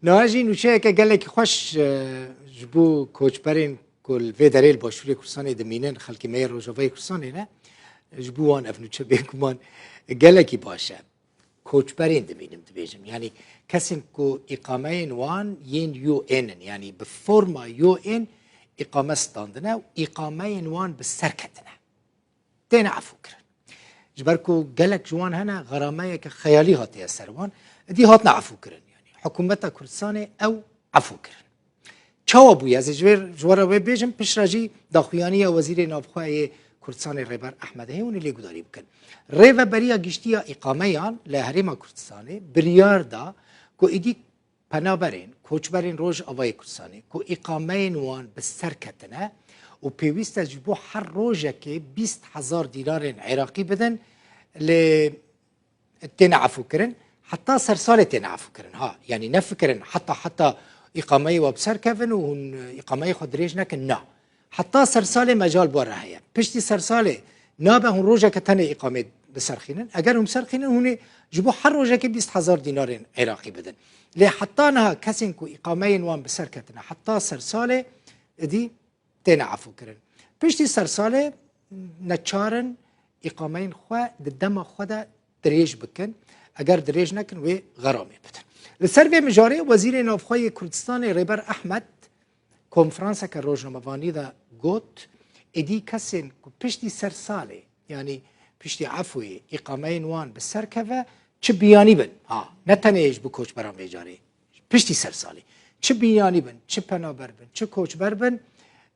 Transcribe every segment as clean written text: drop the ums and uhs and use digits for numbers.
ناجی نوچه که گله که خوش جبو کوچبرین کل ویدریل باشوری کورسانی دمینن خلکی میر روجوای کورسانی نه جبوان افنوچه بگمان گله کی باشه کوچبرین دمینم دبیجم یعنی کسی کو اقامه وان ین یو ان یعنی به فرما یو ان اقامه استاندنه و اقامه وان به سرکتنه دین عفو کرن جبرکو گلک جوان هنا غرامه که خیالی هاتی سروان دی هات نعفو کرن یعنی حکومت کردستان او عفو کرن چاو بوی از جوار و بیجم پشراجی داخویانی وزیر نافخواه کردستان ریبر احمد هیون لی گداری بکن ریو بریا گشتی اقامه یان لحریم کردستان بریار دا کو ایدی پنابرین کوچبرین روز آوای کردستانی کو اقامه نوان به سرکتنه و پیوست جبو هر روزه که 20,000 دینار عراقی بدن ل تنعفو کرن حتى سرسالة تنعفو كرن ها يعني نفكرن حتى إقامة وبسر كفن وهن إقامة خدريج نكن نا حتى سرسالة مجال بره هي بشتي سرسالة نابه هن روجا كتاني إقامة بسرخينن أجر هم سرخينن هن جبو هر روجا كي 20,000 دينار عراقي بدن ليه حتى نها كسين كو إقامة وان بسر كتنا حتى سرسالة دي تنعفو كرن بشتي سرسالة نتشارن إقامة خوا دم خدا دريج بكن اگر دریج نکن و غرامه بدن لسر به مجاره وزیر نافخواه کردستان ریبر احمد کنفرانس که روزنامه‌وانی دا گوت ادی کسین که پشتی سر ساله یعنی پشتی عفوی اقامه نوان به سر که چه بیانی بن نه تنهیش بو کوچ برام مجاره پشتی سر ساله چه بیانی بن چه پنابر بن چه کوچ بر بن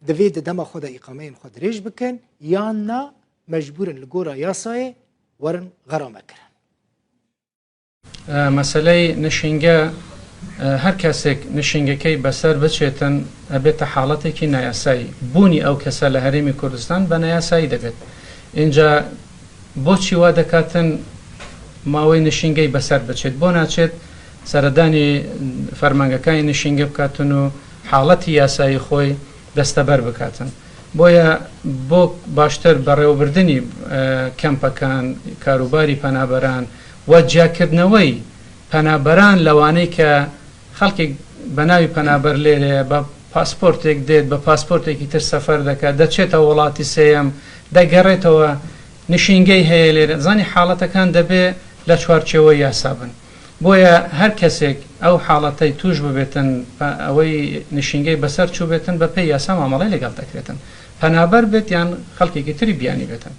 دوید دم خود اقامه خود ریج بکن یا نه مجبورن لگورا یاسای ورن غرامه کرن مسئله نشینگه هر کسی نشینگه کی بسر بچیتن به حالتی که نیاسایی بونی او کسا لحریم کردستان به نیاسایی دبید اینجا با چی واده کاتن ماوی نشینگه بسر بچیت بو ناچید سردانی فرمانگه که نشینگه بکاتن و حالتی یاسایی خوی دستبر بکاتن بویا بو باشتر برای بردنی کمپکان کاروباری پنابران و جاکردنەوەی پەنابەران لەوانەی کە خەڵکی بەناوی پەنابەر لێرەیە بە پاسپۆرتێک دێت بە پاسپۆرتێکی تر سەفەر دەکات دەچێتەوە وڵاتی سێیەم دەگەڕێتەوە نشینگەی هەیە لێرە زانی حاڵەتەکان دەبێت لە چوارچێوەی یاسا بن بۆیە هەر کەسێک ئەو حاڵەتەی توش ببێتن ئەوەی نشینگەی بەسەر چوو بێتن بە پێی یاسا مامەڵەی لەگەڵ دەکرێتن پەنابەر بێت یان خەڵکێکی تری بیانی بێتن